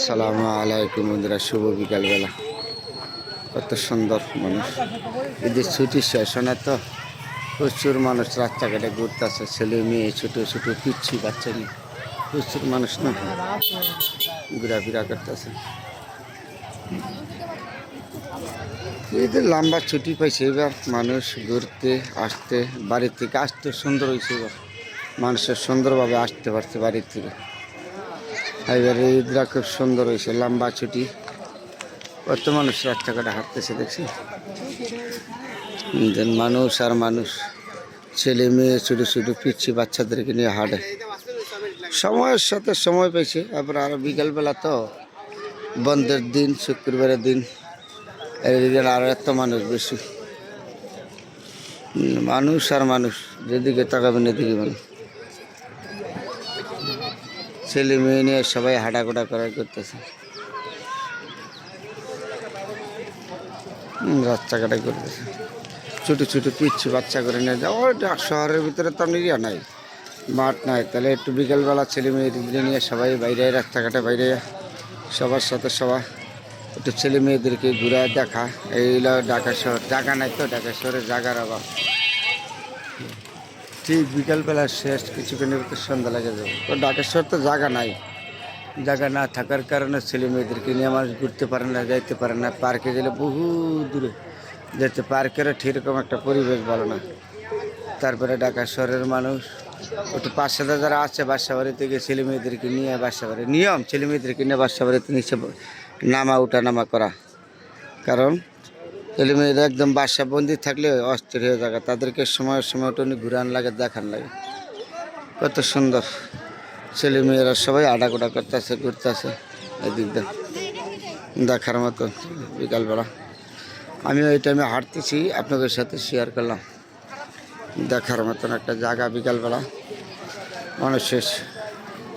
সালামু আলাইকুম বন্ধুরা, শুভ বিকালবেলা। কত সুন্দর মানুষ, ঈদের ছুটি শেষ না তো প্রচুর মানুষ রাস্তাঘাটে ঘুরতেছে, ছেলে মেয়ে ছোটো ছোটো পিচ্ছি বাচ্চা নিয়ে প্রচুর মানুষ না ঘোরাফেরা করতেছে। ঈদের লম্বা ছুটি পাইছে এবার মানুষ ঘুরতে আসতে, বাড়ির থেকে আসতে সুন্দর হয়েছে। এবার মানুষের সুন্দরভাবে আসতে পারছে বাড়ির থেকে। এবার ঈদরা খুব সুন্দর হয়েছে, লম্বা ছুটি। কত মানুষ রাস্তাঘাটে হাঁটতেছে দেখছি, মানুষ আর মানুষ, ছেলে মেয়ে ছোটো ছোটো পিচ্ছি বাচ্চাদেরকে নিয়ে হাঁটে। সময়ের সাথে সময় পেয়েছে। তারপরে আরও বিকালবেলা তো বন্ধের দিন, শুক্রবারের দিন, এদিকে আরও এত মানুষ বেশি। মানুষ আর মানুষ, যেদিকে তাকাবেন এদিকে মানুষ, ছেলে মেয়ে নিয়ে সবাই হাঁটাঘোটা করা করতেছে, রাস্তাঘাটে করতেছে। ছোটো ছোটো পিচ্ছি বাচ্চা করে নিয়ে যাও। শহরের ভিতরে তো নিরিয়া নাই, মাঠ নাই, তাহলে একটু বিকেলবেলা ছেলে মেয়েদের নিয়ে সবাই বাইরে রাস্তাঘাটে বাইরে সবার সাথে সবাই একটু ছেলে মেয়েদেরকে ঘুরে দেখা। এইগুলো ঢাকা শহর, জায়গা নাই তো, ঢাকা শহরে জায়গার অভাব। ঠিক বিকালবেলা শেষ, কিছুক্ষণের ভিতরে সন্ধ্যা লেগে যাবে। তো ঢাকা শহর তো জায়গা নাই, জায়গা না থাকার কারণে ছেলে মেয়েদেরকে নিয়ে মানুষ ঘুরতে পারে না, যাইতে পারে না। পার্কে গেলে বহু দূরে যেতে, পার্কেরও ঠিকরকম একটা পরিবেশ ভালো না। তারপরে ঢাকা শহরের মানুষ একটু পাঁচশো যারা আছে বাসা বাড়ি থেকে ছেলে মেয়েদেরকে নিয়ে বাসা বাড়ি, নিয়ম ছেলে মেয়েদেরকে নিয়ে বাসা বাড়িতে নিচে নামা উঠা নামা করা। কারণ ছেলে মেয়েরা একদম বাসা বন্দি থাকলে অস্থির হয়ে যায়, তাদেরকে সময়ের সময় ওটা ঘুরান লাগে, দেখান লাগে। কত সুন্দর ছেলে মেয়েরা সবাই আডাগোডা করতেছে, ঘুরতেছে এদিক দিয়ে, দেখার মতো বিকালবেলা। আমিও এই টাইমে হাঁটতেছি, আপনাদের সাথে শেয়ার করলাম। দেখার মতন একটা জায়গা বিকালবেলা, মানুষের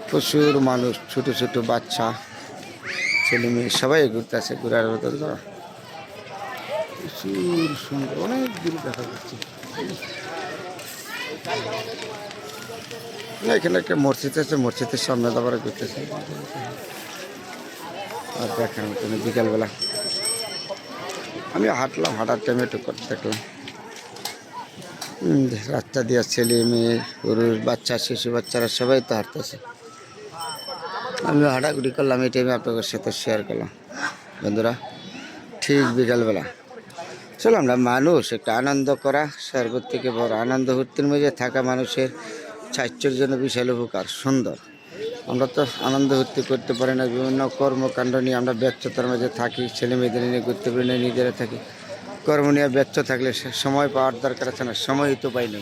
প্রচুর মানুষ, ছোটো ছোটো বাচ্চা ছেলে মেয়ে সবাই ঘুরতেছে, ঘুরার মতন জায়গা। প্রচুর সুন্দর, অনেক দূরে দেখা যাচ্ছে। এখানে একটা মসজিদ আছে, মসজিদের সামনে আবার ঘুরতেছে। আর দেখার মতন বিকালবেলা আমি হাঁটলাম, হাঁটার টাইমে একটু দেখলাম রাস্তা দিয়ে ছেলে মেয়ে পুরুষ বাচ্চা শিশু বাচ্চারা সবাই তো হাঁটতেছে। আমি হাঁটাঘুটি করলাম, এই টাইমে আপনাদের সাথে শেয়ার করলাম বন্ধুরা। ঠিক বিকালবেলা চলো আমরা মানুষ একটা আনন্দ করা, সর্বত থেকে বড় আনন্দ হুর্তির মধ্যে থাকা মানুষের স্বাস্থ্যের জন্য বিশাল উপকার, সুন্দর। আমরা তো আনন্দ হুর্তি করতে পারি না, বিভিন্ন কর্মকাণ্ড নিয়ে আমরা ব্যস্ততার মাঝে থাকি, ছেলে মেয়েদের নিয়ে ঘুরতে পারি না, নিজেরা থাকি। কর্ম নিয়ে ব্যস্ত থাকলে সময় পাওয়ার দরকার আছে না, সময়ই তো পাই না।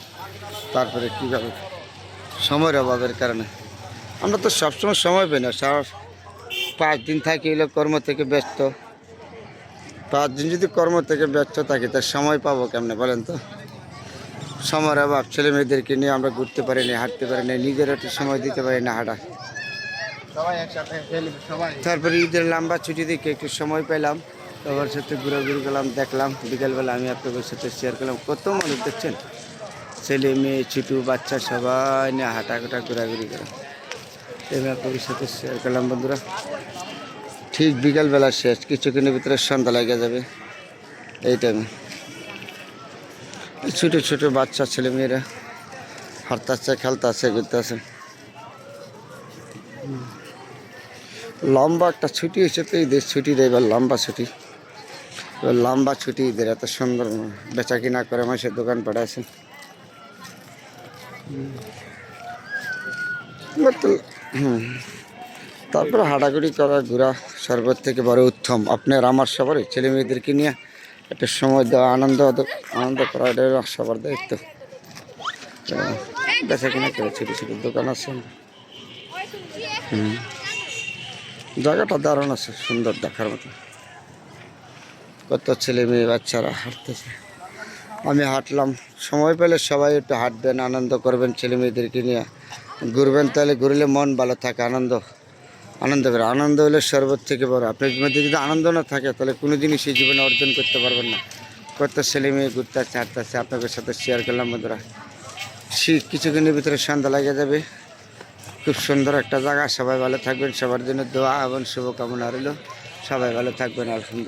তারপরে কীভাবে সময়ের অভাবের কারণে আমরা তো সবসময় সময় পাই না। 5 দিন থাকি এলো কর্ম থেকে ব্যস্ত, 5 দিন যদি কর্ম থেকে ব্যস্ত থাকি তার সময় পাবো কেমনে বলেন তো? সময়ের অভাব, ছেলে মেয়েদেরকে নিয়ে আমরা ঘুরতে পারি না, হাঁটতে পারি না, নিজের একটু সময় দিতে পারি না হাঁটা। তারপরে ঈদের লম্বা ছুটি দিকে একটু সময় পেলাম, সবার সাথে ঘোরাঘুরি করলাম, দেখলাম। বিকেলবেলা আমি আপনাদের সাথে শেয়ার করলাম, কত মানুষ দেখছেন, ছেলে মেয়ে ছোটো বাচ্চা সবাই নিয়ে হাঁটাঘাটা ঘোরাঘুরি করলাম। আমি আপনাদের সাথে শেয়ার করলাম বন্ধুরা। ঠিক বিকালবেলা শেষ, কিছুক্ষণের ভিতরে সন্ধ্যা লেগে যাবে। এই টাইমে ছোটো ছোটো বাচ্চা ছেলে মেয়েরা হাঁটতেছে, খেলতেছে, ঘুরতেছে। লম্বা একটা ছুটি হয়েছে তো, ঈদের ছুটি এবার লম্বা ছুটি, এবার লম্বা ছুটি ঈদের। এত সুন্দর বেচা কিনা করে মাসের দোকান পাঠাচ্ছে। তারপরে হাঁটাঘুটি করা, ঘোরা সর্বত থেকে বড় উত্তম। আপনার আমার সবারই ছেলে মেয়েদেরকে নিয়ে একটা সময় দেওয়া, আনন্দ করা, এটা সবার দায়িত্ব। বেচা কিনা করে ছোটো ছোটো দোকান আছে। জায়গাটা দারুণ আছে, সুন্দর দেখার মতো। কত ছেলে মেয়ে বাচ্চারা হাঁটতেছে, আমি হাঁটলাম। সময় পেলে সবাই একটু হাঁটবেন, আনন্দ করবেন, ছেলে মেয়েদেরকে নিয়ে ঘুরবেন, তাহলে ঘুরলে মন ভালো থাকে, আনন্দ করে। আনন্দ হলে সর্বত থেকে বড়। আপনার মধ্যে যদি আনন্দ না থাকে তাহলে কোনো জিনিসই জীবনে অর্জন করতে পারবেন না। কত ছেলে মেয়ে ঘুরতে আসছে, হাঁটতেছে, আপনাদের সাথে শেয়ার করলাম বন্ধুরা। কিছুক্ষণের ভিতরে সন্ধ্যা লেগে যাবে, খুব সুন্দর একটা জায়গা। সবাই ভালো থাকবেন, সবার জন্য দোয়া এবং শুভকামনা রইল। সবাই ভালো থাকবেন, আলহামদুলিল্লাহ।